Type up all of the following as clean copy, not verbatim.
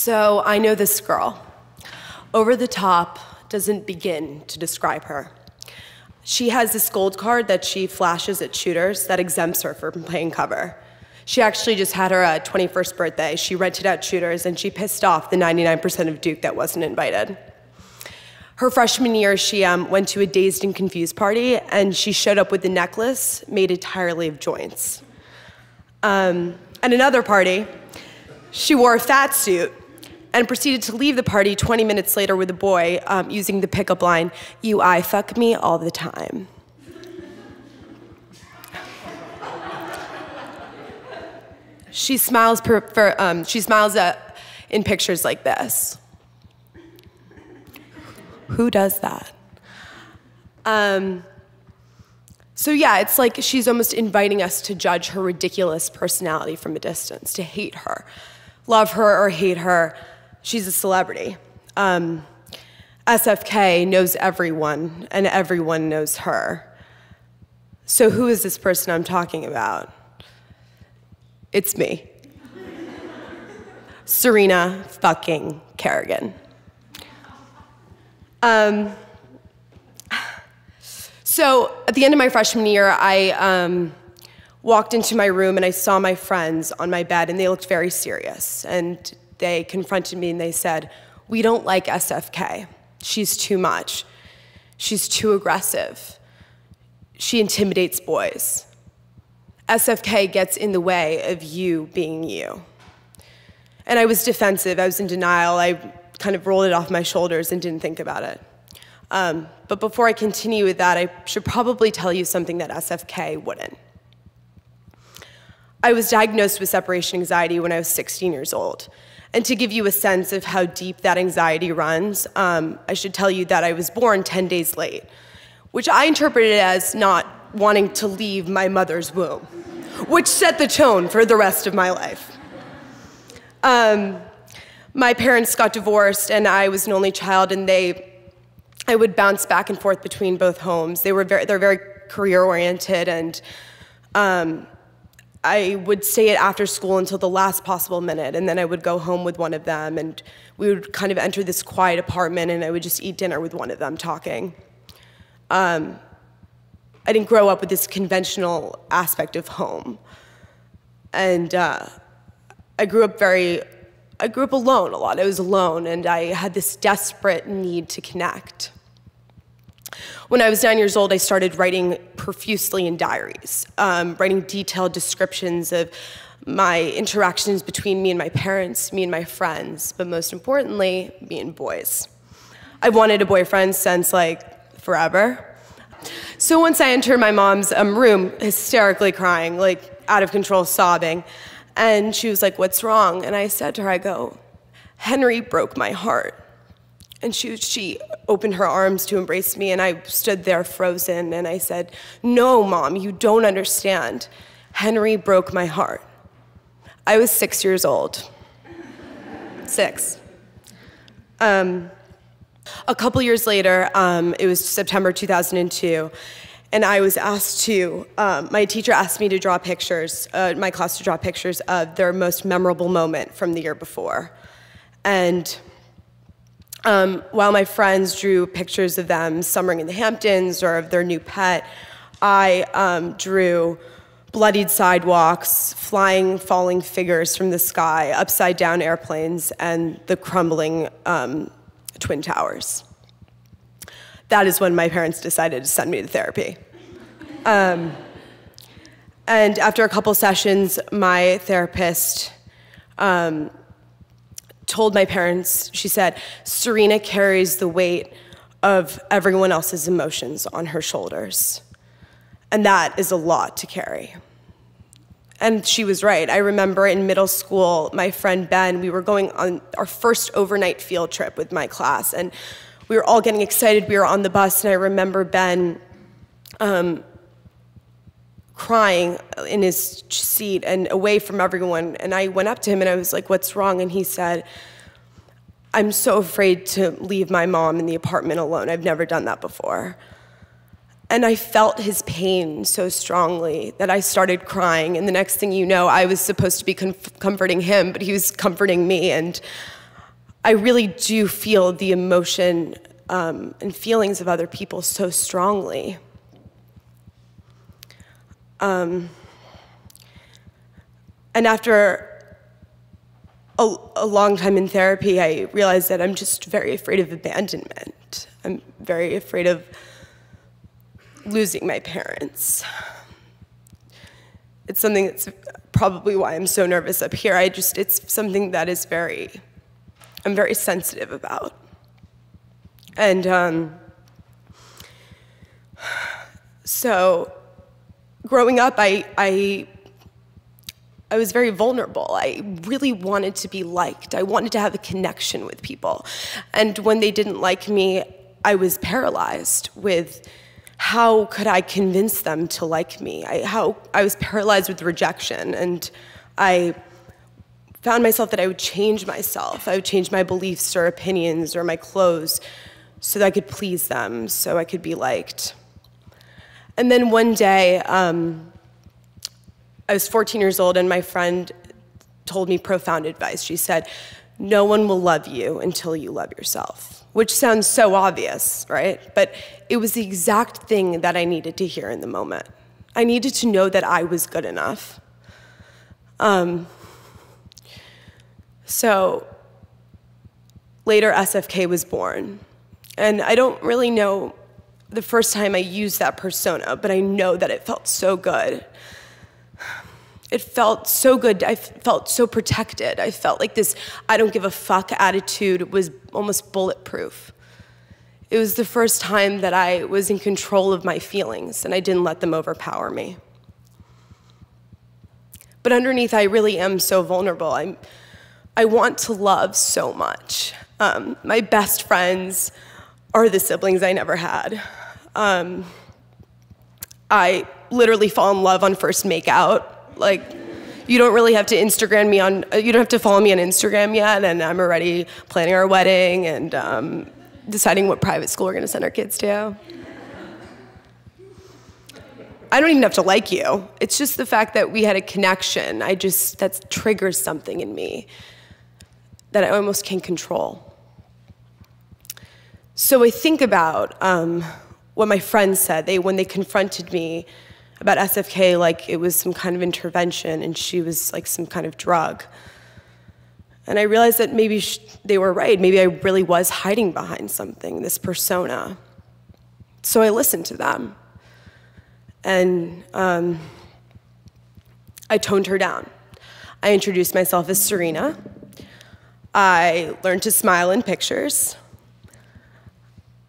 So I know this girl. Over the top doesn't begin to describe her. She has this gold card that she flashes at shooters that exempts her from playing cover. She actually just had her 21st birthday. She rented out shooters and she pissed off the 99% of Duke that wasn't invited. Her freshman year, she went to a dazed and confused party and she showed up with a necklace made entirely of joints. At another party, she wore a fat suit and proceeded to leave the party 20 minutes later with a boy using the pickup line, "You eye fuck me all the time." She smiles in pictures like this. Who does that? So yeah, it's like she's almost inviting us to judge her ridiculous personality from a distance, to hate her. Love her or hate her, she's a celebrity. SFK knows everyone, and everyone knows her. So who is this person I'm talking about? It's me. Serena fucking Kerrigan. So at the end of my freshman year, I walked into my room and I saw my friends on my bed and they looked very serious. And they confronted me and they said, "We don't like SFK. She's too much. She's too aggressive. She intimidates boys. SFK gets in the way of you being you." And I was defensive, I was in denial. I kind of rolled it off my shoulders and didn't think about it. But before I continue with that, I should probably tell you something that SFK wouldn't. I was diagnosed with separation anxiety when I was 16 years old. And to give you a sense of how deep that anxiety runs, I should tell you that I was born 10 days late, which I interpreted as not wanting to leave my mother's womb, which set the tone for the rest of my life. My parents got divorced and I was an only child, and I would bounce back and forth between both homes. They're very career-oriented, and I would stay at after school until the last possible minute, and then I would go home with one of them, and we would kind of enter this quiet apartment, and I would just eat dinner with one of them talking. I didn't grow up with this conventional aspect of home, and I grew up alone a lot. I was alone, and I had this desperate need to connect. When I was 9 years old, I started writing profusely in diaries, writing detailed descriptions of my interactions between me and my parents, me and my friends, but most importantly, me and boys. I wanted a boyfriend since, like, forever. So once I entered my mom's room, hysterically crying, like, out of control, sobbing, and she was like, "What's wrong?" And I said to her, I go, "Henry broke my heart." And she opened her arms to embrace me, and I stood there frozen, and I said, "No, Mom, you don't understand. Henry broke my heart." I was 6 years old. 6. A couple years later, it was September 2002, and I was asked to, my teacher asked me to draw pictures, my class to draw pictures of their most memorable moment from the year before. And while my friends drew pictures of them summering in the Hamptons or of their new pet, I drew bloodied sidewalks, flying, falling figures from the sky, upside-down airplanes, and the crumbling Twin Towers. That is when my parents decided to send me to therapy. And after a couple sessions, my therapist told my parents, she said, "Serena carries the weight of everyone else's emotions on her shoulders. And that is a lot to carry." And she was right. I remember in middle school, my friend Ben, we were going on our first overnight field trip with my class, and we were all getting excited. We were on the bus, and I remember Ben crying in his seat and away from everyone. And I went up to him and I was like, "What's wrong?" And he said, "I'm so afraid to leave my mom in the apartment alone. I've never done that before." And I felt his pain so strongly that I started crying. And the next thing you know, I was supposed to be comforting him, but he was comforting me. And I really do feel the emotion and feelings of other people so strongly. And after a long time in therapy, I realized that I'm just very afraid of abandonment. I'm very afraid of losing my parents. It's something that's probably why I'm so nervous up here. It's something that I'm very sensitive about. And so growing up, I was very vulnerable. I really wanted to be liked. I wanted to have a connection with people. And when they didn't like me, I was paralyzed with how could I convince them to like me? I was paralyzed with rejection, and I found myself that I would change myself. I would change my beliefs or opinions or my clothes so that I could please them, so I could be liked. And then one day, I was 14 years old, and my friend told me profound advice. She said, "No one will love you until you love yourself," which sounds so obvious, right? But it was the exact thing that I needed to hear in the moment. I needed to know that I was good enough. So later, SFK was born. And I don't really know the first time I used that persona, but I know that it felt so good. It felt so good. I felt so protected. I felt like this I don't give a fuck attitude was almost bulletproof. It was the first time that I was in control of my feelings and I didn't let them overpower me. But underneath, I really am so vulnerable. I want to love so much. My best friends are the siblings I never had. I literally fall in love on first makeout. Like, you don't really have to Instagram me on, you don't have to follow me on Instagram yet, and I'm already planning our wedding and deciding what private school we're gonna send our kids to. I don't even have to like you. It's just the fact that we had a connection. That triggers something in me that I almost can't control. So I think about what my friends said. When they confronted me about SFK like it was some kind of intervention and she was like some kind of drug. And I realized that maybe they were right. Maybe I really was hiding behind something, this persona. So I listened to them. And I toned her down. I introduced myself as Serena. I learned to smile in pictures.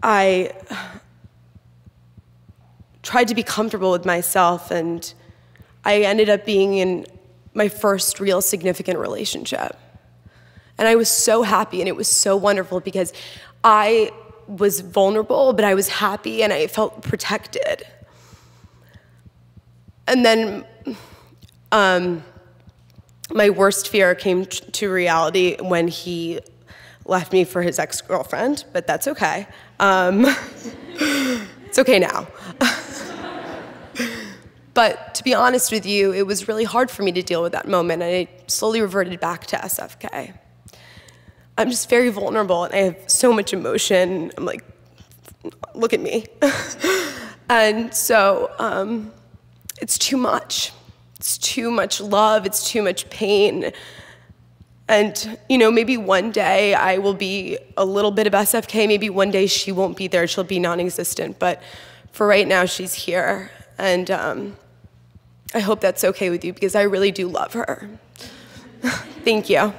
I tried to be comfortable with myself, and I ended up being in my first real significant relationship. And I was so happy, and it was so wonderful because I was vulnerable, but I was happy, and I felt protected. And then my worst fear came to reality when he left me for his ex-girlfriend, but that's okay. It's okay now. But to be honest with you, it was really hard for me to deal with that moment, and I slowly reverted back to SFK. I'm just very vulnerable, and I have so much emotion. I'm like, look at me. And so it's too much. It's too much love. It's too much pain. And, you know, maybe one day I will be a little bit of SFK. Maybe one day she won't be there. She'll be non-existent. But for right now, she's here. And I hope that's okay with you because I really do love her. Thank you.